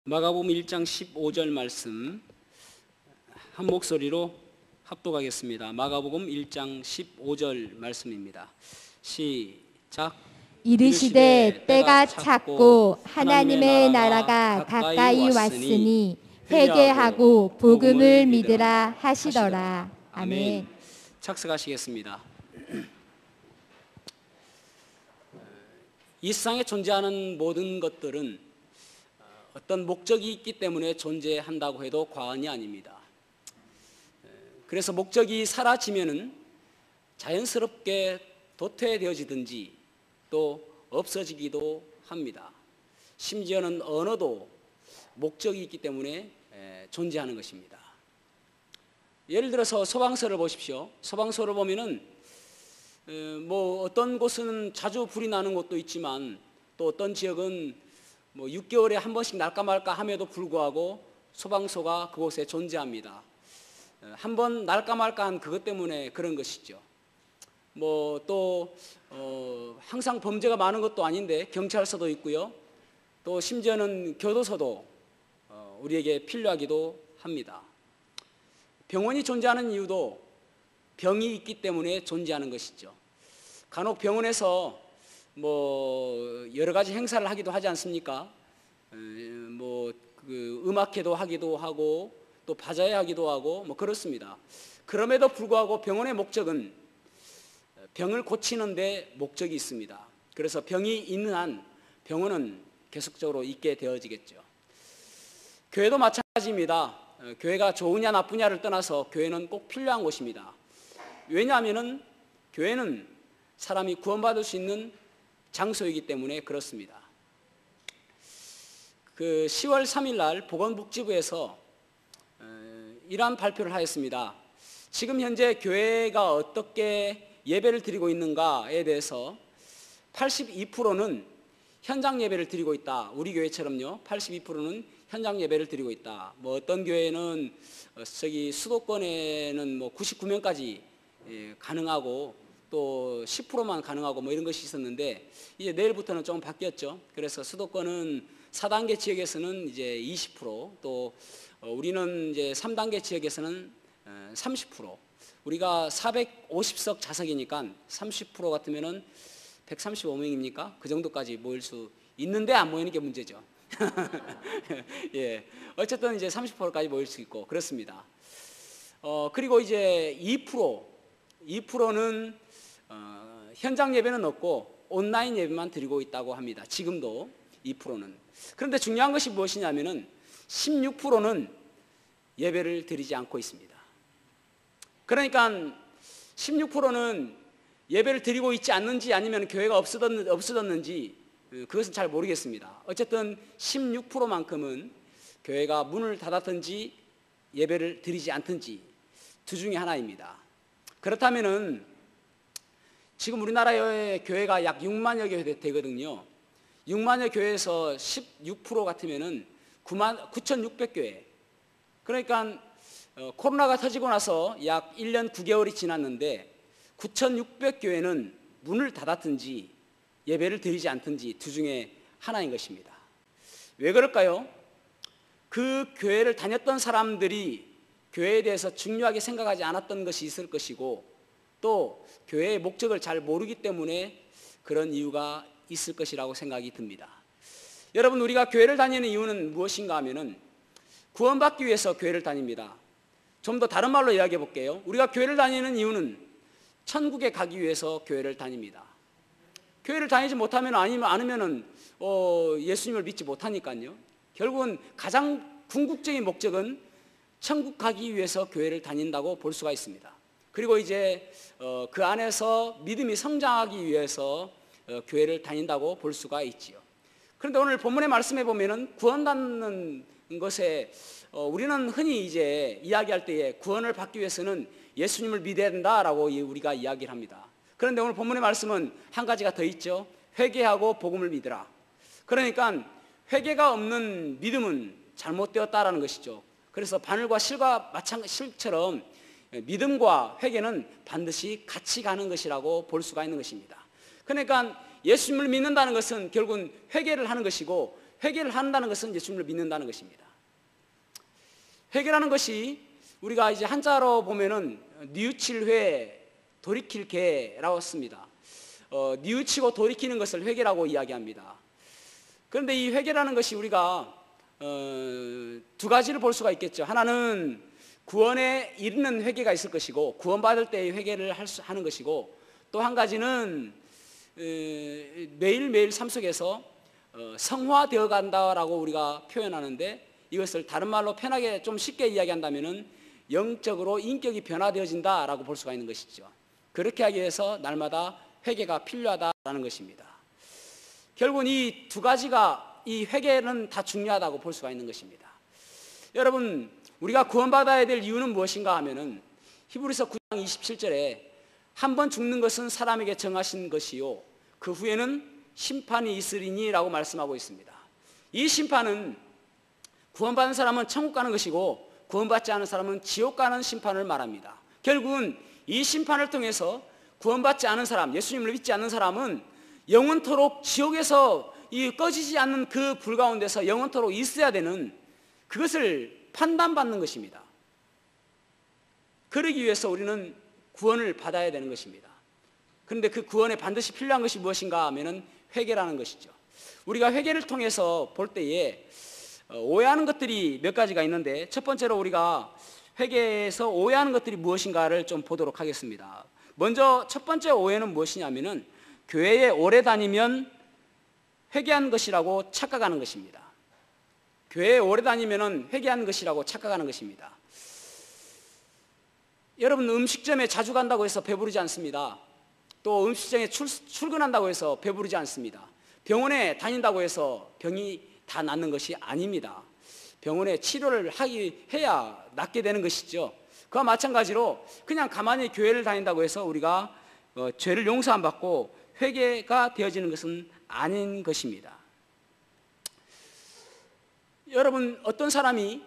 마가복음 1장 15절 말씀 한 목소리로 합독하겠습니다. 마가복음 1장 15절 말씀입니다. 시작. 이르시되 때가 찼고 하나님의 나라가 가까이 왔으니 회개하고 복음을 믿으라 하시더라. 아멘. 착석하시겠습니다. 이 세상에 존재하는 모든 것들은 어떤 목적이 있기 때문에 존재한다고 해도 과언이 아닙니다. 그래서 목적이 사라지면은 자연스럽게 도태되어지든지 또 없어지기도 합니다. 심지어는 언어도 목적이 있기 때문에 존재하는 것입니다. 예를 들어서 소방서를 보십시오. 소방서를 보면은 뭐 어떤 곳은 자주 불이 나는 곳도 있지만 또 어떤 지역은 뭐 6개월에 한 번씩 날까 말까 함에도 불구하고 소방서가 그곳에 존재합니다. 한번 날까 말까 한 그것 때문에 그런 것이죠. 뭐 또 항상 범죄가 많은 것도 아닌데 경찰서도 있고요. 또 심지어는 교도소도 우리에게 필요하기도 합니다. 병원이 존재하는 이유도 병이 있기 때문에 존재하는 것이죠. 간혹 병원에서 뭐 여러 가지 행사를 하기도 하지 않습니까? 뭐 그 음악회도 하기도 하고 또 바자회 하기도 하고 뭐 그렇습니다. 그럼에도 불구하고 병원의 목적은 병을 고치는 데 목적이 있습니다. 그래서 병이 있는 한 병원은 계속적으로 있게 되어지겠죠. 교회도 마찬가지입니다. 교회가 좋으냐 나쁘냐를 떠나서 교회는 꼭 필요한 곳입니다. 왜냐하면은 교회는 사람이 구원받을 수 있는 장소이기 때문에 그렇습니다. 그 10월 3일 날 보건복지부에서 이러한 발표를 하였습니다. 지금 현재 교회가 어떻게 예배를 드리고 있는가에 대해서 82%는 현장 예배를 드리고 있다. 우리 교회처럼요. 82%는 현장 예배를 드리고 있다. 뭐 어떤 교회는 수도권에는 뭐 99명까지 가능하고 또 10%만 가능하고 뭐 이런 것이 있었는데 이제 내일부터는 좀 바뀌었죠. 그래서 수도권은 4단계 지역에서는 이제 20%, 또 우리는 이제 3단계 지역에서는 30%. 우리가 450석 좌석이니까 30% 같으면은 135명입니까? 그 정도까지 모일 수 있는데 안 모이는 게 문제죠. 예. 어쨌든 이제 30%까지 모일 수 있고 그렇습니다. 그리고 이제 2%는 현장 예배는 없고 온라인 예배만 드리고 있다고 합니다. 지금도 2%는. 그런데 중요한 것이 무엇이냐면은 16%는 예배를 드리지 않고 있습니다. 그러니까 16%는 예배를 드리고 있지 않는지 아니면 교회가 없어졌는지 그것은 잘 모르겠습니다. 어쨌든 16%만큼은 교회가 문을 닫았든지 예배를 드리지 않든지 두 중에 하나입니다. 그렇다면은 지금 우리나라의 교회가 약 6만여 개 되거든요. 6만여 교회에서 16% 같으면은 9,600교회. 그러니까 코로나가 터지고 나서 약 1년 9개월이 지났는데 9,600교회는 문을 닫았든지 예배를 드리지 않든지 두 중에 하나인 것입니다. 왜 그럴까요? 그 교회를 다녔던 사람들이 교회에 대해서 중요하게 생각하지 않았던 것이 있을 것이고 또 교회의 목적을 잘 모르기 때문에 그런 이유가 있을 것이라고 생각이 듭니다. 여러분, 우리가 교회를 다니는 이유는 무엇인가 하면은 구원받기 위해서 교회를 다닙니다. 좀 더 다른 말로 이야기해 볼게요. 우리가 교회를 다니는 이유는 천국에 가기 위해서 교회를 다닙니다. 교회를 다니지 못하면 않으면은 예수님을 믿지 못하니까요. 결국은 가장 궁극적인 목적은 천국 가기 위해서 교회를 다닌다고 볼 수가 있습니다. 그리고 이제 그 안에서 믿음이 성장하기 위해서 교회를 다닌다고 볼 수가 있지요. 그런데 오늘 본문의 말씀에 보면은 구원받는 것에 우리는 흔히 이제 이야기할 때에 구원을 받기 위해서는 예수님을 믿어야 된다라고 우리가 이야기를 합니다. 그런데 오늘 본문의 말씀은 한 가지가 더 있죠. 회개하고 복음을 믿으라. 그러니까 회개가 없는 믿음은 잘못되었다라는 것이죠. 그래서 바늘과 실처럼 믿음과 회개는 반드시 같이 가는 것이라고 볼 수가 있는 것입니다. 그러니까 예수님을 믿는다는 것은 결국은 회개를 하는 것이고 회개를 한다는 것은 예수님을 믿는다는 것입니다. 회개라는 것이 우리가 이제 한자로 보면은 뉘우칠회, 돌이킬개라고 씁니다. 뉘우치고 돌이키는 것을 회개라고 이야기합니다. 그런데 이 회개라는 것이 우리가 두 가지를 볼 수가 있겠죠. 하나는 구원에 이르는 회개가 있을 것이고, 구원받을 때의 회개를 하는 것이고, 또 한 가지는 매일매일 삶 속에서 성화되어 간다라고 우리가 표현하는데, 이것을 다른 말로 편하게 좀 쉽게 이야기한다면은 영적으로 인격이 변화되어진다라고 볼 수가 있는 것이죠. 그렇게 하기 위해서 날마다 회개가 필요하다라는 것입니다. 결국은 이 두 가지가, 이 회개는 다 중요하다고 볼 수가 있는 것입니다. 여러분, 우리가 구원받아야 될 이유는 무엇인가 하면은 히브리서 9장 27절에 한 번 죽는 것은 사람에게 정하신 것이요 그 후에는 심판이 있으리니 라고 말씀하고 있습니다. 이 심판은 구원받은 사람은 천국 가는 것이고, 구원받지 않은 사람은 지옥 가는 심판을 말합니다. 결국은 이 심판을 통해서 구원받지 않은 사람, 예수님을 믿지 않는 사람은 영원토록 지옥에서 이 꺼지지 않는 그 불 가운데서 영원토록 있어야 되는, 그것을 판단받는 것입니다. 그러기 위해서 우리는 구원을 받아야 되는 것입니다. 그런데 그 구원에 반드시 필요한 것이 무엇인가 하면은 회개라는 것이죠. 우리가 회개를 통해서 볼 때에 오해하는 것들이 몇 가지가 있는데, 첫 번째로 우리가 회개에서 오해하는 것들이 무엇인가를 좀 보도록 하겠습니다. 먼저 첫 번째 오해는 무엇이냐면은 교회에 오래 다니면 회개한 것이라고 착각하는 것입니다. 교회에 오래 다니면은 회개한 것이라고 착각하는 것입니다. 여러분, 음식점에 자주 간다고 해서 배부르지 않습니다. 또 음식점에 출근한다고 해서 배부르지 않습니다. 병원에 다닌다고 해서 병이 다 낫는 것이 아닙니다. 병원에 치료를 해야 낫게 되는 것이죠. 그와 마찬가지로 그냥 가만히 교회를 다닌다고 해서 우리가 죄를 용서 안 받고 회개가 되어지는 것은 아닌 것입니다. 여러분, 어떤 사람이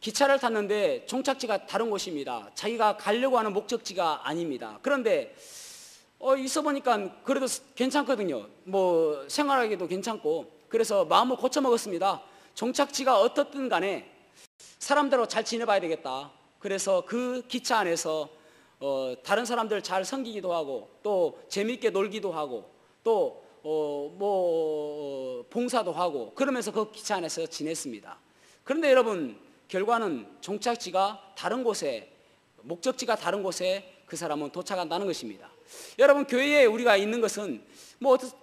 기차를 탔는데 종착지가 다른 곳입니다. 자기가 가려고 하는 목적지가 아닙니다. 그런데 있어 보니까 그래도 괜찮거든요. 뭐 생활하기도 괜찮고, 그래서 마음을 고쳐먹었습니다. 종착지가 어떻든 간에 사람들하고 잘 지내봐야 되겠다. 그래서 그 기차 안에서 다른 사람들 잘 섬기기도 하고, 또 재미있게 놀기도 하고, 또 봉사도 하고, 그러면서 그 기차 안에서 지냈습니다. 그런데 여러분, 결과는 종착지가 다른 곳에, 목적지가 다른 곳에 그 사람은 도착한다는 것입니다. 여러분, 교회에 우리가 있는 것은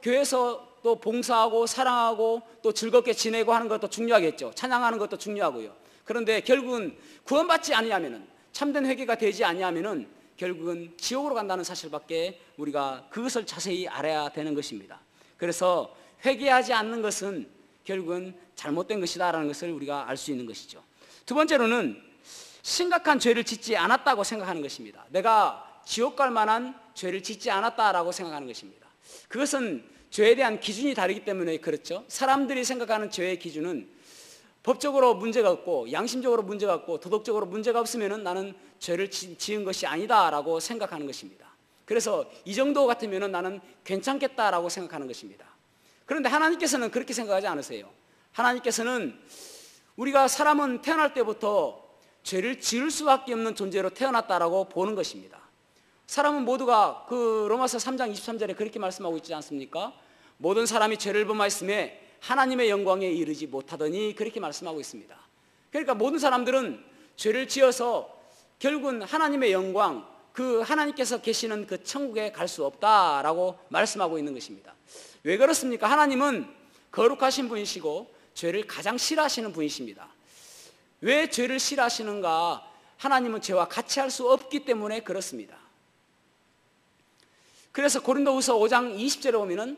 교회에서 또 봉사하고 사랑하고 또 즐겁게 지내고 하는 것도 중요하겠죠. 찬양하는 것도 중요하고요. 그런데 결국은 구원받지 아니하면은, 참된 회개가 되지 아니하면은 결국은 지옥으로 간다는 사실밖에 우리가 그것을 자세히 알아야 되는 것입니다. 그래서 회개하지 않는 것은 결국은 잘못된 것이다라는 것을 우리가 알 수 있는 것이죠. 두 번째로는 심각한 죄를 짓지 않았다고 생각하는 것입니다. 내가 지옥 갈 만한 죄를 짓지 않았다라고 생각하는 것입니다. 그것은 죄에 대한 기준이 다르기 때문에 그렇죠. 사람들이 생각하는 죄의 기준은 법적으로 문제가 없고, 양심적으로 문제가 없고, 도덕적으로 문제가 없으면 나는 죄를 지은 것이 아니다라고 생각하는 것입니다. 그래서 이 정도 같으면 나는 괜찮겠다라고 생각하는 것입니다. 그런데 하나님께서는 그렇게 생각하지 않으세요. 하나님께서는 우리가 사람은 태어날 때부터 죄를 지을 수밖에 없는 존재로 태어났다라고 보는 것입니다. 사람은 모두가 그 로마서 3장 23절에 그렇게 말씀하고 있지 않습니까? 모든 사람이 죄를 범하였음에 하나님의 영광에 이르지 못하더니, 그렇게 말씀하고 있습니다. 그러니까 모든 사람들은 죄를 지어서 결국은 하나님의 영광, 그 하나님께서 계시는 그 천국에 갈 수 없다라고 말씀하고 있는 것입니다. 왜 그렇습니까? 하나님은 거룩하신 분이시고 죄를 가장 싫어하시는 분이십니다. 왜 죄를 싫어하시는가? 하나님은 죄와 같이 할 수 없기 때문에 그렇습니다. 그래서 고린도후서 5장 20절에 보면은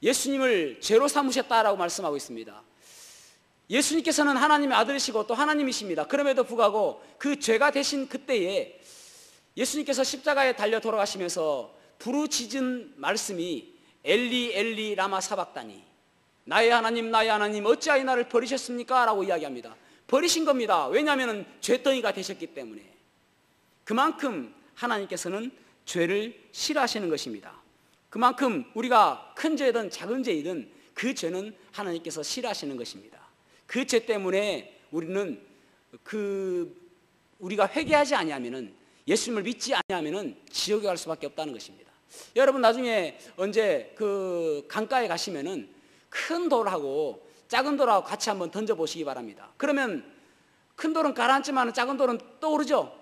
예수님을 죄로 삼으셨다라고 말씀하고 있습니다. 예수님께서는 하나님의 아들이시고 또 하나님이십니다. 그럼에도 불구하고 그 죄가 되신 그때에 예수님께서 십자가에 달려 돌아가시면서 부르짖은 말씀이 엘리 엘리 라마 사박다니, 나의 하나님 나의 하나님 어찌하여 나를 버리셨습니까? 라고 이야기합니다. 버리신 겁니다. 왜냐하면 죄덩이가 되셨기 때문에. 그만큼 하나님께서는 죄를 싫어하시는 것입니다. 그만큼 우리가 큰 죄든 작은 죄이든 그 죄는 하나님께서 싫어하시는 것입니다. 그 죄 때문에 우리는 우리가 회개하지 아니하면은, 예수님을 믿지 아니하면은 지옥에 갈 수밖에 없다는 것입니다. 여러분 나중에 언제 그 강가에 가시면은 큰 돌하고 작은 돌하고 같이 한번 던져 보시기 바랍니다. 그러면 큰 돌은 가라앉지만 작은 돌은 떠오르죠.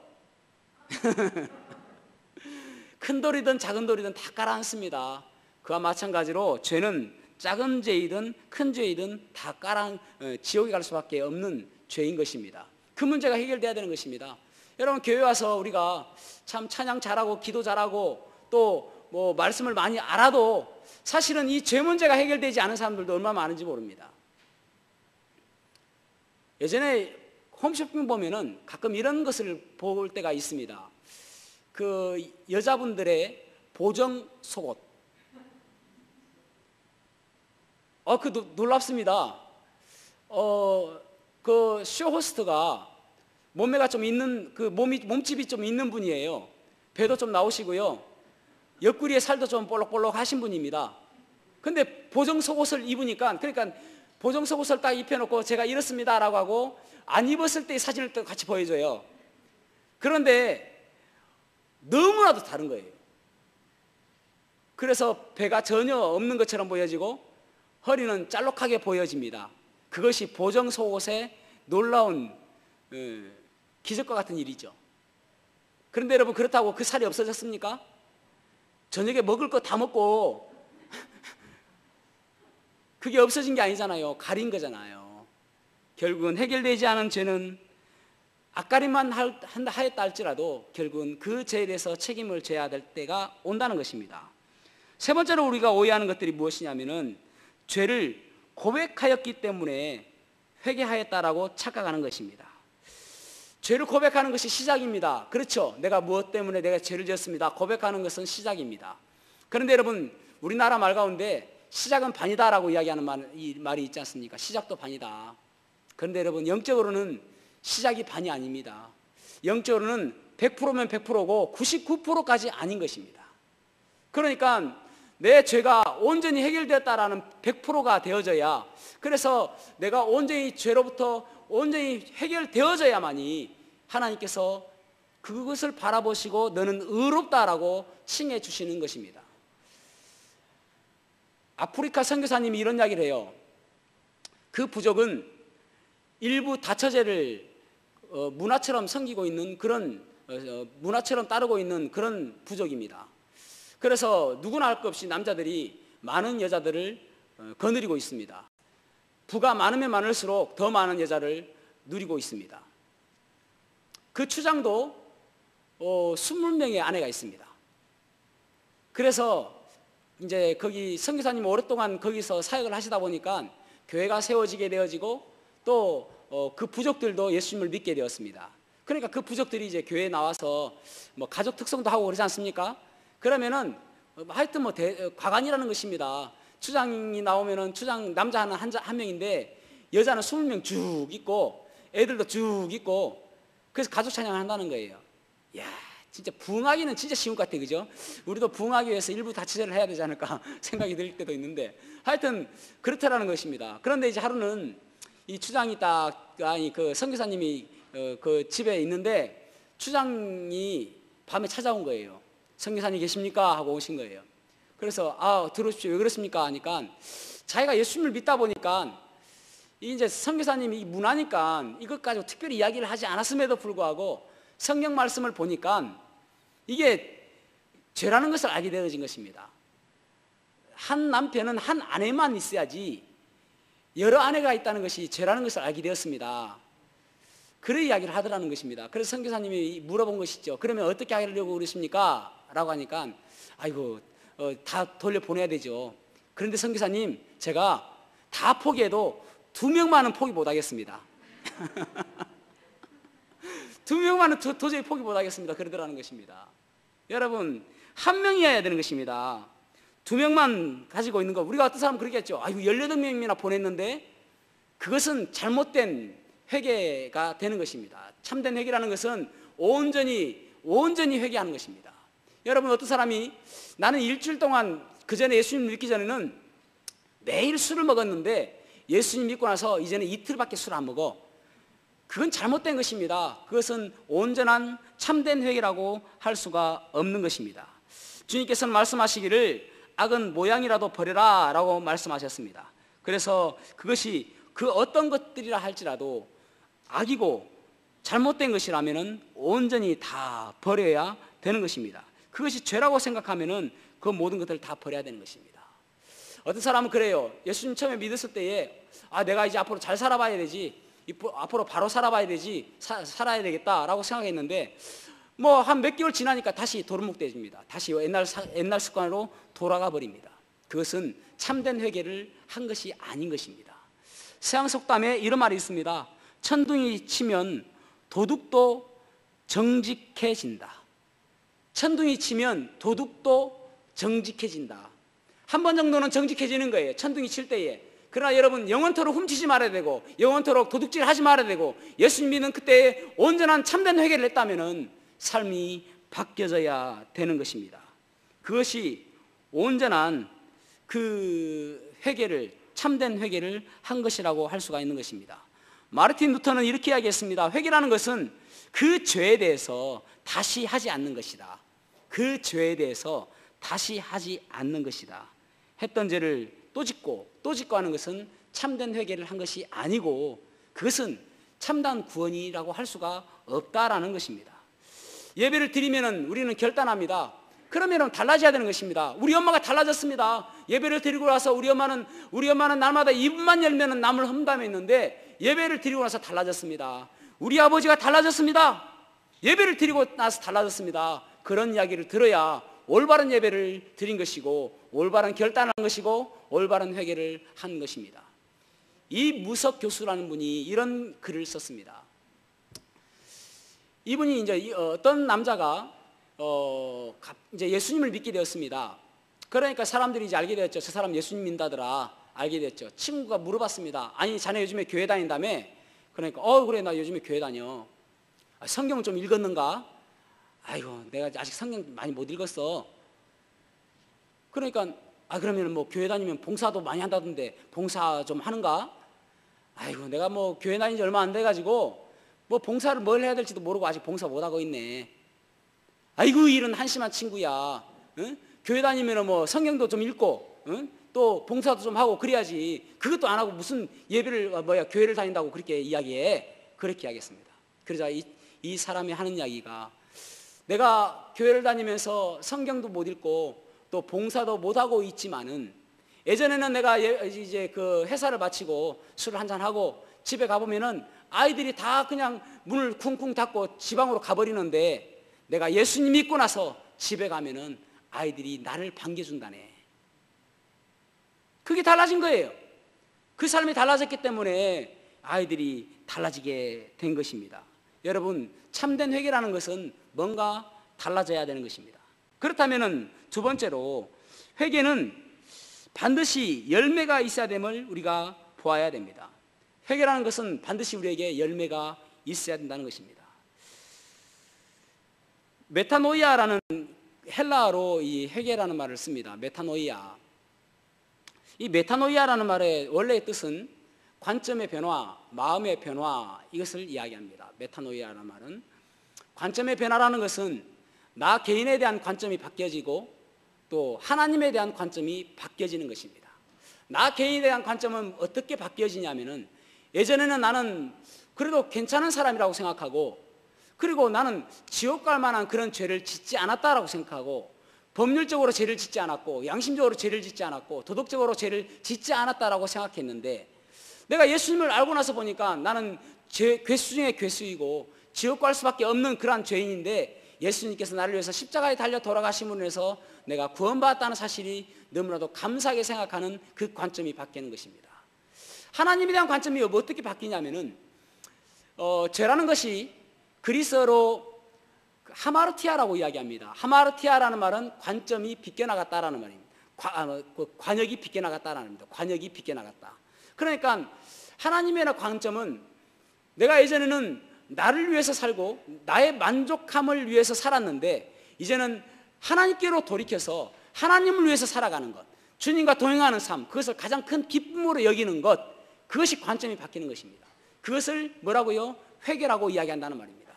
큰 돌이든 작은 돌이든 다 가라앉습니다. 그와 마찬가지로 죄는 작은 죄이든 큰 죄이든 다 지옥에 갈 수밖에 없는 죄인 것입니다. 그 문제가 해결돼야 되는 것입니다. 여러분 교회 와서 우리가 참 찬양 잘하고 기도 잘하고 또 뭐 말씀을 많이 알아도 사실은 이 죄 문제가 해결되지 않은 사람들도 얼마나 많은지 모릅니다. 예전에 홈쇼핑 보면은 가끔 이런 것을 볼 때가 있습니다. 그 여자분들의 보정 속옷. 놀랍습니다. 그 쇼호스트가 몸매가 좀 있는, 몸집이 좀 있는 분이에요. 배도 좀 나오시고요. 옆구리에 살도 좀 볼록볼록 하신 분입니다. 근데 보정 속옷을 입으니까, 그러니까 보정 속옷을 딱 입혀놓고 제가 이렇습니다 라고 하고 안 입었을 때의 사진을 또 같이 보여줘요. 그런데 너무나도 다른 거예요. 그래서 배가 전혀 없는 것처럼 보여지고 허리는 짤록하게 보여집니다. 그것이 보정 속옷의 놀라운 기적과 같은 일이죠. 그런데 여러분 그렇다고 그 살이 없어졌습니까? 저녁에 먹을 거 다 먹고 그게 없어진 게 아니잖아요. 가린 거잖아요. 결국은 해결되지 않은 죄는 앞가림만 하였다 할지라도 결국은 그 죄에 대해서 책임을 져야 될 때가 온다는 것입니다. 세 번째로 우리가 오해하는 것들이 무엇이냐면은 죄를 고백하였기 때문에 회개하였다라고 착각하는 것입니다. 죄를 고백하는 것이 시작입니다. 그렇죠. 내가 무엇 때문에 내가 죄를 지었습니다. 고백하는 것은 시작입니다. 그런데 여러분 우리나라 말 가운데 시작은 반이다라고 이야기하는 말이 있지 않습니까? 시작도 반이다. 그런데 여러분 영적으로는 시작이 반이 아닙니다. 영적으로는 100%면 100%고 99%까지 아닌 것입니다. 그러니까 내 죄가 온전히 해결되었다라는 100%가 되어져야, 그래서 내가 온전히 죄로부터 온전히 해결되어져야만이 하나님께서 그것을 바라보시고 너는 의롭다라고 칭해 주시는 것입니다. 아프리카 선교사님이 이런 이야기를 해요. 그 부족은 일부 다처제를 문화처럼 섬기고 있는 그런 문화처럼 따르고 있는 그런 부족입니다. 그래서 누구나 할 것 없이 남자들이 많은 여자들을 거느리고 있습니다. 부가 많으면 많을수록 더 많은 여자를 누리고 있습니다. 그 추장도 20명의 아내가 있습니다. 그래서 이제 거기 선교사님 오랫동안 거기서 사역을 하시다 보니까 교회가 세워지게 되어지고 또 그 부족들도 예수님을 믿게 되었습니다. 그러니까 그 부족들이 이제 교회에 나와서 뭐 가족 특성도 하고 그러지 않습니까? 그러면은 하여튼 과관이라는 것입니다. 추장이 나오면은 추장 남자 한 명인데 여자는 20명 쭉 있고 애들도 쭉 있고, 그래서 가족 찬양을 한다는 거예요. 이야, 진짜 부흥하기는 진짜 쉬운 것 같아, 그죠? 우리도 부흥하기 위해서 일부 다처제를 해야 되지 않을까 생각이 들 때도 있는데, 하여튼 그렇다라는 것입니다. 그런데 이제 하루는 이 추장이 그 선교사님이 그 집에 있는데 추장이 밤에 찾아온 거예요. 선교사님 계십니까? 하고 오신 거예요. 그래서 들어오십시오. 왜 그렇습니까? 하니까 자기가 예수님을 믿다 보니까 이제 선교사님이 문화니까 이것 가지고 특별히 이야기를 하지 않았음에도 불구하고 성경 말씀을 보니까 이게 죄라는 것을 알게 되어진 것입니다. 한 남편은 한 아내만 있어야지 여러 아내가 있다는 것이 죄라는 것을 알게 되었습니다. 그런 이야기를 하더라는 것입니다. 그래서 선교사님이 물어본 것이죠. 그러면 어떻게 하려고 그러십니까? 라고 하니까 아이고 다 돌려보내야 되죠. 그런데 선교사님, 제가 다 포기해도 2명만은 포기 못하겠습니다. 2명만은 도저히 포기 못하겠습니다. 그러더라는 것입니다. 여러분, 1명이어야 되는 것입니다. 2명만 가지고 있는 거, 우리가 어떤 사람은 그러겠죠. 아이고 18명이나 보냈는데, 그것은 잘못된 회개가 되는 것입니다. 참된 회개라는 것은 온전히 회개하는 것입니다. 여러분, 어떤 사람이 나는 일주일 동안 그 전에 예수님 믿기 전에는 매일 술을 먹었는데 예수님 믿고 나서 이제는 이틀밖에 술을 안 먹어. 그건 잘못된 것입니다. 그것은 온전한 참된 회개라고 할 수가 없는 것입니다. 주님께서는 말씀하시기를 악은 모양이라도 버려라 라고 말씀하셨습니다. 그래서 그것이 그 어떤 것들이라 할지라도 악이고 잘못된 것이라면 온전히 다 버려야 되는 것입니다. 그것이 죄라고 생각하면 그 모든 것들을 다 버려야 되는 것입니다. 어떤 사람은 그래요. 예수님 처음에 믿었을 때에 내가 이제 앞으로 잘 살아봐야 되지, 앞으로 바로 살아봐야 되지, 살아야 되겠다라고 생각했는데 뭐 한 몇 개월 지나니까 다시 도루묵대집니다. 다시 옛날 습관으로 돌아가 버립니다. 그것은 참된 회개를 한 것이 아닌 것입니다. 서양 속담에 이런 말이 있습니다. 천둥이 치면 도둑도 정직해진다. 천둥이 치면 도둑도 정직해진다. 한 번 정도는 정직해지는 거예요. 천둥이 칠 때에. 그러나 여러분, 영원토록 훔치지 말아야 되고 영원토록 도둑질 하지 말아야 되고 예수님 믿는 그때에 온전한 참된 회개를 했다면 삶이 바뀌어져야 되는 것입니다. 그것이 온전한 그 회개를, 참된 회개를 한 것이라고 할 수가 있는 것입니다. 마르틴 루터는 이렇게 이야기했습니다. 회개라는 것은 그 죄에 대해서 다시 하지 않는 것이다. 그 죄에 대해서 다시 하지 않는 것이다. 했던 죄를 또 짓고 하는 것은 참된 회개를 한 것이 아니고 그것은 참다운 구원이라고 할 수가 없다라는 것입니다. 예배를 드리면 우리는 결단합니다. 그러면 달라져야 되는 것입니다. 우리 엄마가 달라졌습니다. 예배를 드리고 나서 우리 엄마는 날마다 입만 열면 남을 험담했는데 예배를 드리고 나서 달라졌습니다. 우리 아버지가 달라졌습니다. 예배를 드리고 나서 달라졌습니다. 그런 이야기를 들어야 올바른 예배를 드린 것이고 올바른 결단을 한 것이고 올바른 회개를 한 것입니다. 이 무석 교수라는 분이 이런 글을 썼습니다. 이분이 이제 어떤 남자가 이제 예수님을 믿게 되었습니다. 그러니까 사람들이 이제 알게 되었죠. 저 사람 예수님 믿다더라. 알게 됐죠. 친구가 물어봤습니다. 아니, 자네 요즘에 교회 다닌다며? 그러니까 그래, 나 요즘에 교회 다녀. 성경 좀 읽었는가? 아이고, 내가 아직 성경 많이 못 읽었어. 그러니까 그러면 뭐 교회 다니면 봉사도 많이 한다던데 봉사 좀 하는가? 아이고, 내가 뭐 교회 다닌 지 얼마 안 돼가지고 뭐 봉사를 뭘 해야 될지도 모르고 아직 봉사 못 하고 있네. 아이고, 이런 한심한 친구야. 응? 교회 다니면 뭐 성경도 좀 읽고, 응? 또 봉사도 좀 하고 그래야지. 그것도 안 하고 무슨 예배를 교회를 다닌다고 그렇게 이야기해. 그렇게 이야기했습니다. 그러자 이 사람이 하는 이야기가, 내가 교회를 다니면서 성경도 못 읽고 또 봉사도 못 하고 있지만은 예전에는 내가 이제 그 회사를 마치고 술을 한잔 하고 집에 가보면은 아이들이 다 그냥 문을 쿵쿵 닫고 지방으로 가버리는데 내가 예수님 믿고 나서 집에 가면은 아이들이 나를 반겨준다네. 그게 달라진 거예요. 그 사람이 달라졌기 때문에 아이들이 달라지게 된 것입니다. 여러분, 참된 회개라는 것은 뭔가 달라져야 되는 것입니다. 그렇다면 두 번째로 회개는 반드시 열매가 있어야 됨을 우리가 보아야 됩니다. 회개라는 것은 반드시 우리에게 열매가 있어야 된다는 것입니다. 메타노이아라는 헬라어로 이 회개라는 말을 씁니다. 메타노이아. 이 메타노이아라는 말의 원래의 뜻은 관점의 변화, 마음의 변화, 이것을 이야기합니다. 메타노이아라는 말은 관점의 변화라는 것은 나 개인에 대한 관점이 바뀌어지고 또 하나님에 대한 관점이 바뀌어지는 것입니다. 나 개인에 대한 관점은 어떻게 바뀌어지냐면은 예전에는 나는 그래도 괜찮은 사람이라고 생각하고 그리고 나는 지옥 갈 만한 그런 죄를 짓지 않았다라고 생각하고 법률적으로 죄를 짓지 않았고 양심적으로 죄를 짓지 않았고 도덕적으로 죄를 짓지 않았다라고 생각했는데 내가 예수님을 알고 나서 보니까 나는 괴수 중에 괴수이고 지옥 갈 수밖에 없는 그러한 죄인인데 예수님께서 나를 위해서 십자가에 달려 돌아가심으로 해서 내가 구원받았다는 사실이 너무나도 감사하게 생각하는 그 관점이 바뀌는 것입니다. 하나님에 대한 관점이 어떻게 바뀌냐면은 죄라는 것이 그리스어로 하마르티아라고 이야기합니다. 하마르티아라는 말은 관점이 비껴나갔다라는 말입니다. 관역이 비껴나갔다라는 말입니다. 관역이 비껴나갔다. 그러니까 하나님의 관점은 내가 예전에는 나를 위해서 살고 나의 만족함을 위해서 살았는데 이제는 하나님께로 돌이켜서 하나님을 위해서 살아가는 것, 주님과 동행하는 삶, 그것을 가장 큰 기쁨으로 여기는 것, 그것이 관점이 바뀌는 것입니다. 그것을 뭐라고요? 회개라고 이야기한다는 말입니다.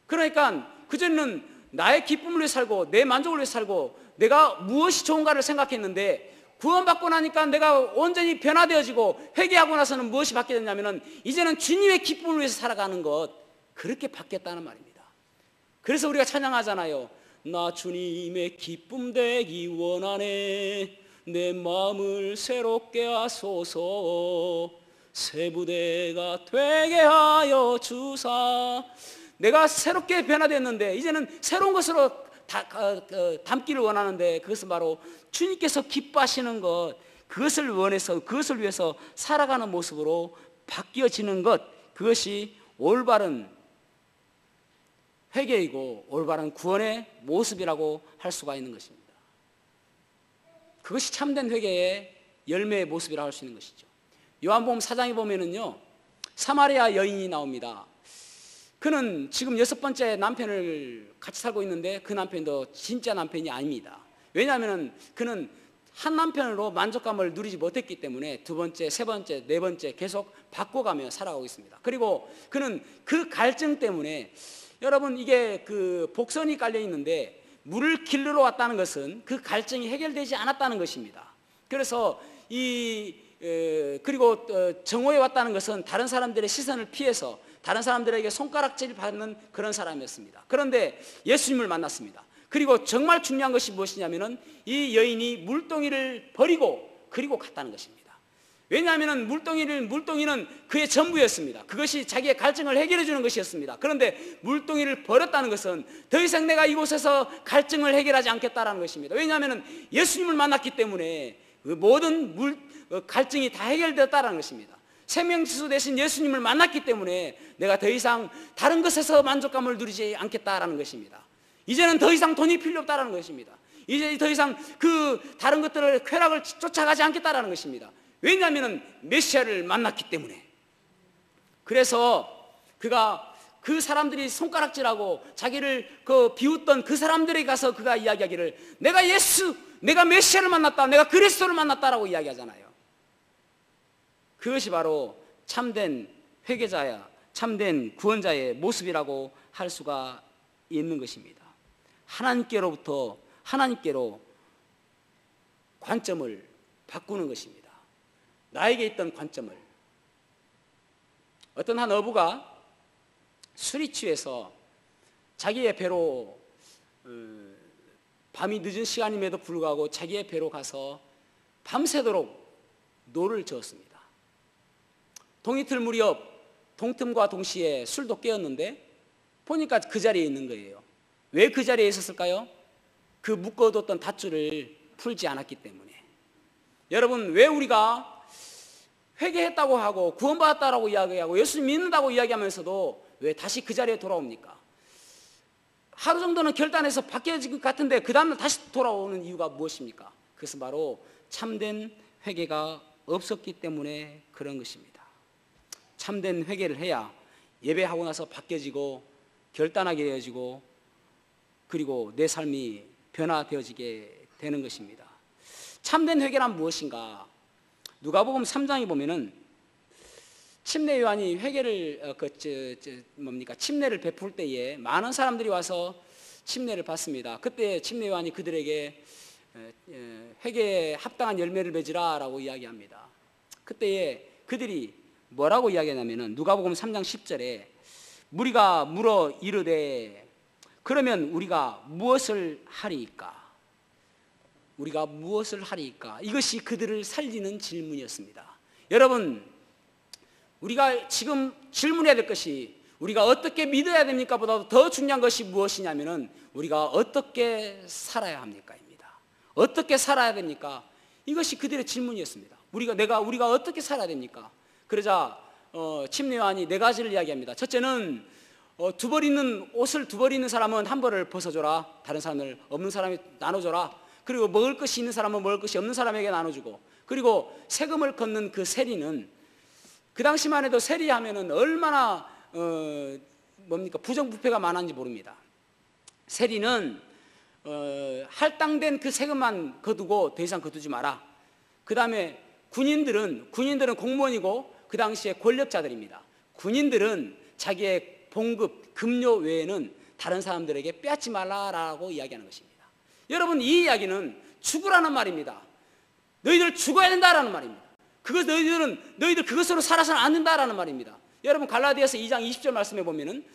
그러니까 그전에는 나의 기쁨을 위해 살고 내 만족을 위해 살고 내가 무엇이 좋은가를 생각했는데, 구원받고 나니까 내가 온전히 변화되어지고 회개하고 나서는 무엇이 바뀌었냐면은 이제는 주님의 기쁨을 위해서 살아가는 것, 그렇게 바뀌었다는 말입니다. 그래서 우리가 찬양하잖아요. 나 주님의 기쁨 되기 원하네, 내 마음을 새롭게 하소서, 새 부대가 되게 하여 주사. 내가 새롭게 변화됐는데 이제는 새로운 것으로 담기를 원하는데, 그것은 바로 주님께서 기뻐하시는 것, 그것을 원해서 그것을 위해서 살아가는 모습으로 바뀌어지는 것, 그것이 올바른 회개이고 올바른 구원의 모습이라고 할 수가 있는 것입니다. 그것이 참된 회개의 열매의 모습이라고 할 수 있는 것이죠. 요한복음 4장에 보면은요, 사마리아 여인이 나옵니다. 그는 지금 6번째 남편을 같이 살고 있는데 그 남편도 진짜 남편이 아닙니다. 왜냐하면 그는 한 남편으로 만족감을 누리지 못했기 때문에 두 번째, 세 번째, 네 번째 계속 바꿔가며 살아가고 있습니다. 그리고 그는 그 갈증 때문에, 여러분, 이게 그 복선이 깔려 있는데 물을 길르러 왔다는 것은 그 갈증이 해결되지 않았다는 것입니다. 그래서 그리고 정오에 왔다는 것은 다른 사람들의 시선을 피해서 다른 사람들에게 손가락질 받는 그런 사람이었습니다. 그런데 예수님을 만났습니다. 그리고 정말 중요한 것이 무엇이냐면은 이 여인이 물동이를 버리고 그리고 갔다는 것입니다. 왜냐하면 물동이는 그의 전부였습니다. 그것이 자기의 갈증을 해결해 주는 것이었습니다. 그런데 물동이를 버렸다는 것은 더 이상 내가 이곳에서 갈증을 해결하지 않겠다라는 것입니다. 왜냐하면 예수님을 만났기 때문에 그 모든 갈증이 다 해결되었다는 것입니다. 생명지수 대신 예수님을 만났기 때문에 내가 더 이상 다른 것에서 만족감을 누리지 않겠다라는 것입니다. 이제는 더 이상 돈이 필요 없다라는 것입니다. 이제 더 이상 그 다른 것들을 쾌락을 쫓아가지 않겠다라는 것입니다. 왜냐하면 메시아를 만났기 때문에. 그래서 그가 그 사람들이 손가락질하고 자기를 비웃던 그 사람들에게 가서 그가 이야기하기를, 내가 메시아를 만났다, 내가 그리스도를 만났다라고 이야기하잖아요. 그것이 바로 참된 회개자야, 참된 구원자의 모습이라고 할 수가 있는 것입니다. 하나님께로 관점을 바꾸는 것입니다. 나에게 있던 관점을. 어떤 한 어부가 술이 취해서 자기의 배로 밤이 늦은 시간임에도 불구하고 자기의 배로 가서 밤새도록 노를 저었습니다. 동이틀 무렵 동틈과 동시에 술도 깨었는데 보니까 그 자리에 있는 거예요. 왜 그 자리에 있었을까요? 그 묶어뒀던 닷줄을 풀지 않았기 때문에. 여러분, 왜 우리가 회개했다고 하고 구원받았다고 이야기하고 예수님 믿는다고 이야기하면서도 왜 다시 그 자리에 돌아옵니까? 하루 정도는 결단해서 바뀌어질 것 같은데 그 다음날 다시 돌아오는 이유가 무엇입니까? 그것은 바로 참된 회개가 없었기 때문에 그런 것입니다. 참된 회개를 해야 예배하고 나서 바뀌어지고 결단하게 되어지고 그리고 내 삶이 변화되어지게 되는 것입니다. 참된 회개란 무엇인가? 누가복음 3장에 보면은 침례 요한이 회개를 침례를 베풀 때에 많은 사람들이 와서 침례를 받습니다. 그때 침례 요한이 그들에게 회개에 합당한 열매를 맺으라라고 이야기합니다. 그때에 그들이 뭐라고 이야기하냐면은 누가복음 3장 10절에 무리가 물어 이르되 그러면 우리가 무엇을 하리이까? 우리가 무엇을 하리이까? 이것이 그들을 살리는 질문이었습니다. 여러분, 우리가 지금 질문해야 될 것이 우리가 어떻게 믿어야 됩니까? 보다 더 중요한 것이 무엇이냐면은 우리가 어떻게 살아야 합니까?입니다. 어떻게 살아야 됩니까? 이것이 그들의 질문이었습니다. 우리가 어떻게 살아야 됩니까? 그러자 침례 요한이 네 가지를 이야기합니다. 첫째는 옷을 두 벌 있는 사람은 한 벌을 벗어줘라. 다른 사람을 없는 사람이 나눠줘라. 그리고 먹을 것이 있는 사람은 먹을 것이 없는 사람에게 나눠주고, 그리고 세금을 걷는 그 세리는, 그 당시만 해도 세리하면은 얼마나 부정부패가 많았는지 모릅니다. 세리는 할당된 그 세금만 거두고 더 이상 거두지 마라. 그 다음에 군인들은 공무원이고 그 당시에 권력자들입니다. 군인들은 자기의 봉급, 급료 외에는 다른 사람들에게 빼앗지 말라라고 이야기하는 것입니다. 여러분, 이 이야기는 죽으라는 말입니다. 너희들 죽어야 된다라는 말입니다. 너희들 그것으로 살아서는 안 된다라는 말입니다. 여러분, 갈라디아서 2장 20절 말씀에 보면은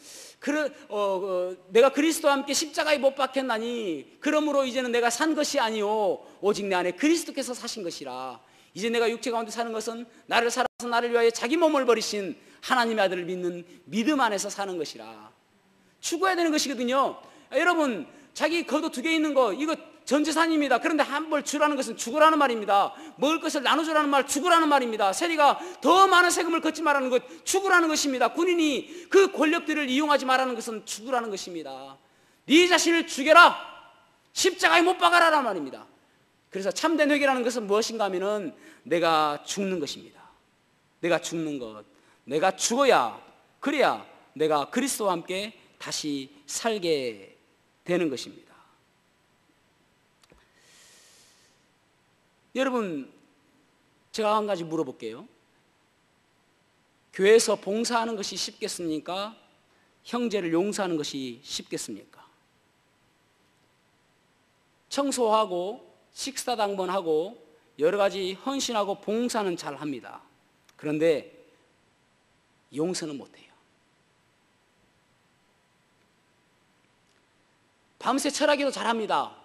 내가 그리스도와 함께 십자가에 못 박혔나니 그러므로 이제는 내가 산 것이 아니요 오직 내 안에 그리스도께서 사신 것이라. 이제 내가 육체 가운데 사는 것은 나를 살아서 나를 위하여 자기 몸을 버리신 하나님의 아들을 믿는 믿음 안에서 사는 것이라. 죽어야 되는 것이거든요. 여러분, 자기 겉옷 2개 있는 거 이거 전 재산입니다. 그런데 한 벌 주라는 것은 죽으라는 말입니다. 먹을 것을 나눠주라는 말 죽으라는 말입니다. 세리가 더 많은 세금을 걷지 말라는 것 죽으라는 것입니다. 군인이 그 권력들을 이용하지 말라는 것은 죽으라는 것입니다. 네 자신을 죽여라, 십자가에 못 박아라라는 말입니다. 그래서 참된 회개라는 것은 무엇인가 하면은 내가 죽는 것입니다. 내가 죽는 것, 내가 죽어야, 그래야 내가 그리스도와 함께 다시 살게 되는 것입니다. 여러분, 제가 한 가지 물어볼게요. 교회에서 봉사하는 것이 쉽겠습니까? 형제를 용서하는 것이 쉽겠습니까? 청소하고 식사 당번하고 여러 가지 헌신하고 봉사는 잘 합니다. 그런데 용서는 못해요. 밤새 철학기도 잘합니다.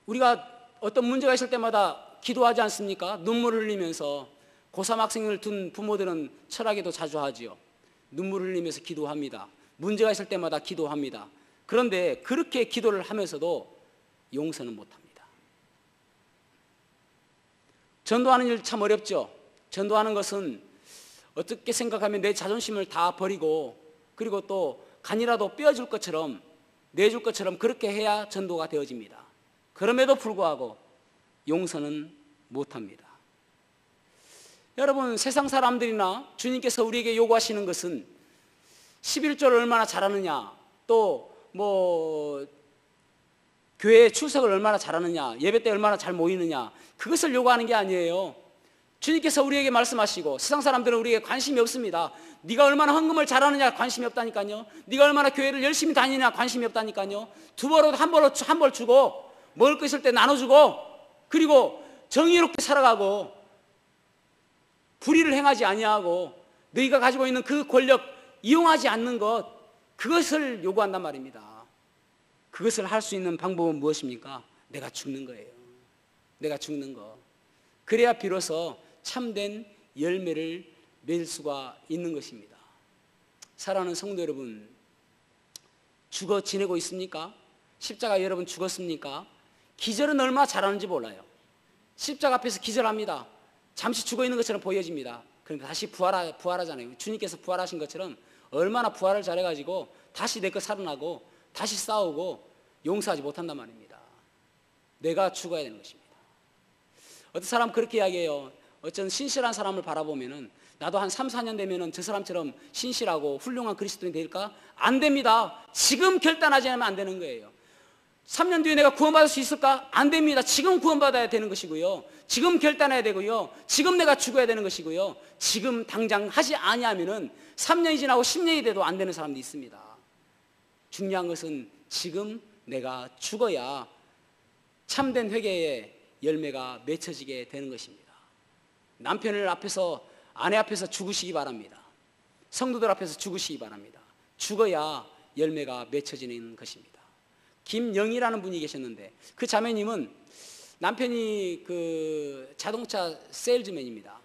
우리가 어떤 문제가 있을 때마다 기도하지 않습니까? 눈물을 흘리면서. 고3 학생을 둔 부모들은 철학기도 자주 하지요. 눈물을 흘리면서 기도합니다. 문제가 있을 때마다 기도합니다. 그런데 그렇게 기도를 하면서도 용서는 못합니다. 전도하는 일 참 어렵죠. 전도하는 것은 어떻게 생각하면 내 자존심을 다 버리고 그리고 또 간이라도 떼어줄 것처럼 내줄 것처럼 그렇게 해야 전도가 되어집니다. 그럼에도 불구하고 용서는 못합니다. 여러분, 세상 사람들이나 주님께서 우리에게 요구하시는 것은 11조를 얼마나 잘하느냐, 또 교회에 출석을 얼마나 잘하느냐, 예배 때 얼마나 잘 모이느냐, 그것을 요구하는 게 아니에요. 주님께서 우리에게 말씀하시고 세상 사람들은 우리에게 관심이 없습니다. 네가 얼마나 헌금을 잘하느냐 관심이 없다니까요. 네가 얼마나 교회를 열심히 다니느냐 관심이 없다니까요. 두 벌로 한 벌 주고 먹을 거 있을 때 나눠주고 그리고 정의롭게 살아가고 불의를 행하지 아니하고 너희가 가지고 있는 그 권력 이용하지 않는 것, 그것을 요구한단 말입니다. 그것을 할 수 있는 방법은 무엇입니까? 내가 죽는 거예요. 내가 죽는 거. 그래야 비로소 참된 열매를 맺을 수가 있는 것입니다. 사랑하는 성도 여러분, 죽어 지내고 있습니까? 십자가 여러분 죽었습니까? 기절은 얼마나 잘하는지 몰라요. 십자가 앞에서 기절합니다. 잠시 죽어 있는 것처럼 보여집니다. 그러니까 다시 부활하잖아요. 주님께서 부활하신 것처럼 얼마나 부활을 잘해가지고 다시 내 것 살아나고 다시 싸우고 용서하지 못한단 말입니다. 내가 죽어야 되는 것입니다. 어떤 사람 그렇게 이야기해요. 어떤 신실한 사람을 바라보면은 나도 한 3, 4년 되면은 저 사람처럼 신실하고 훌륭한 그리스도인이 될까? 안 됩니다. 지금 결단하지 않으면 안 되는 거예요. 3년 뒤에 내가 구원받을 수 있을까? 안 됩니다. 지금 구원받아야 되는 것이고요. 지금 결단해야 되고요. 지금 내가 죽어야 되는 것이고요. 지금 당장 하지 아니하면은 3년이 지나고 10년이 돼도 안 되는 사람도 있습니다. 중요한 것은 지금 내가 죽어야 참된 회개의 열매가 맺혀지게 되는 것입니다. 남편을 앞에서, 아내 앞에서 죽으시기 바랍니다. 성도들 앞에서 죽으시기 바랍니다. 죽어야 열매가 맺혀지는 것입니다. 김영희라는 분이 계셨는데 그 자매님은 남편이 그 자동차 세일즈맨입니다.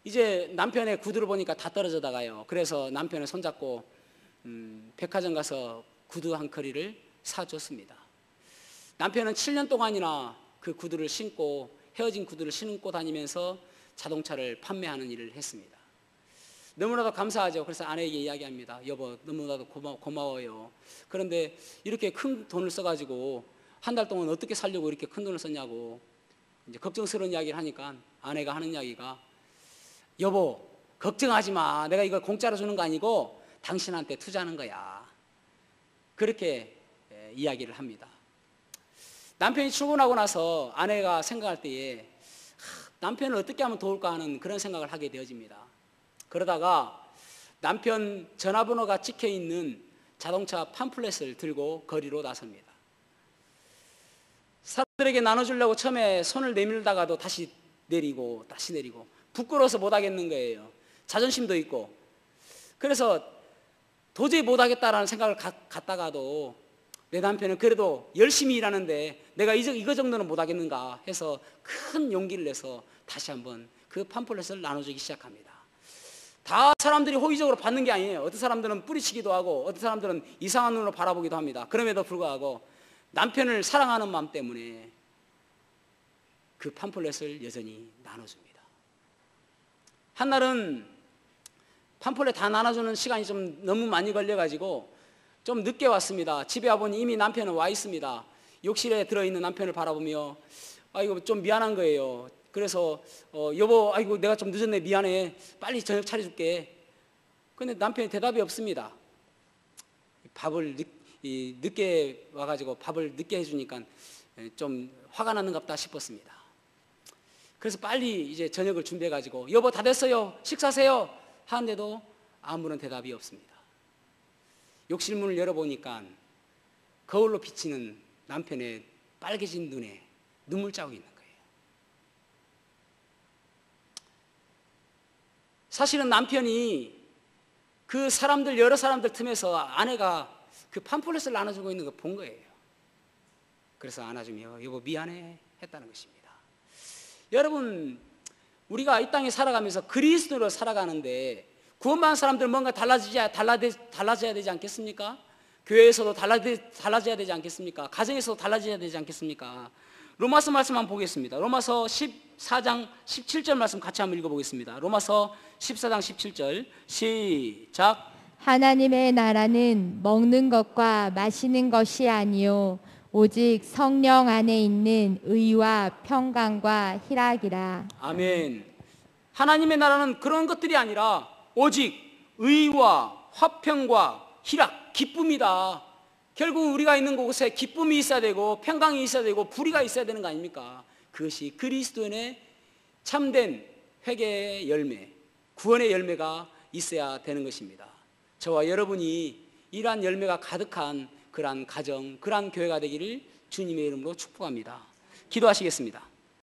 이제 남편의 구두를 보니까 다 떨어져다가요. 그래서 남편을 손잡고 백화점 가서 구두 한 커리를 사줬습니다. 남편은 7년 동안이나 그 구두를 신고 헤어진 구두를 신고 다니면서 자동차를 판매하는 일을 했습니다. 너무나도 감사하죠. 그래서 아내에게 이야기합니다. 여보, 너무나도 고마워요. 그런데 이렇게 큰 돈을 써가지고 한 달 동안 어떻게 살려고 이렇게 큰 돈을 썼냐고 이제 걱정스러운 이야기를 하니까 아내가 하는 이야기가, 여보, 걱정하지 마. 내가 이거 공짜로 주는 거 아니고 당신한테 투자하는 거야. 그렇게 이야기를 합니다. 남편이 출근하고 나서 아내가 생각할 때에 남편을 어떻게 하면 도울까 하는 그런 생각을 하게 되어집니다. 그러다가 남편 전화번호가 찍혀있는 자동차 팜플렛을 들고 거리로 나섭니다. 사람들에게 나눠주려고 처음에 손을 내밀다가도 다시 내리고 부끄러워서 못하겠는 거예요. 자존심도 있고. 그래서 도저히 못하겠다라는 생각을 갖다가도 내 남편은 그래도 열심히 일하는데 내가 이거 정도는 못하겠는가 해서 큰 용기를 내서 다시 한번 그 팜플렛을 나눠주기 시작합니다. 다 사람들이 호의적으로 받는 게 아니에요. 어떤 사람들은 뿌리치기도 하고 어떤 사람들은 이상한 눈으로 바라보기도 합니다. 그럼에도 불구하고 남편을 사랑하는 마음 때문에 그 팜플렛을 여전히 나눠줍니다. 한날은 팜플렛 다 나눠주는 시간이 좀 너무 많이 걸려가지고 좀 늦게 왔습니다. 집에 와보니 이미 남편은 와 있습니다. 욕실에 들어있는 남편을 바라보며 아이고 좀 미안한 거예요. 그래서 여보 아이고 내가 좀 늦었네 미안해 빨리 저녁 차려줄게. 근데 남편이 대답이 없습니다. 밥을 늦게 와가지고 밥을 늦게 해주니까 좀 화가 나는갑다 싶었습니다. 그래서 빨리 이제 저녁을 준비해가지고 여보 다 됐어요 식사하세요 하는데도 아무런 대답이 없습니다. 욕실 문을 열어보니까 거울로 비치는 남편의 빨개진 눈에 눈물 자국이 있는 거예요. 사실은 남편이 그 여러 사람들 틈에서 아내가 그 팜플렛을 나눠주고 있는 거 본 거예요. 그래서 안아주며 여보 미안해 했다는 것입니다. 여러분 우리가 이 땅에 살아가면서 그리스도로 살아가는데 구원받은 사람들 뭔가 달라져야 되지 않겠습니까? 교회에서도 달라져야 되지 않겠습니까? 가정에서도 달라져야 되지 않겠습니까? 로마서 말씀 한번 보겠습니다. 로마서 14장 17절 말씀 같이 한번 읽어보겠습니다. 로마서 14장 17절 시작. 하나님의 나라는 먹는 것과 마시는 것이 아니요 오직 성령 안에 있는 의와 평강과 희락이라. 아멘. 하나님의 나라는 그런 것들이 아니라 오직 의와 화평과 희락, 기쁨이다. 결국 우리가 있는 곳에 기쁨이 있어야 되고 평강이 있어야 되고 불의가 있어야 되는 거 아닙니까? 그것이 그리스도인의 참된 회개의 열매, 구원의 열매가 있어야 되는 것입니다. 저와 여러분이 이러한 열매가 가득한 그러한 가정, 그러한 교회가 되기를 주님의 이름으로 축복합니다. 기도하시겠습니다.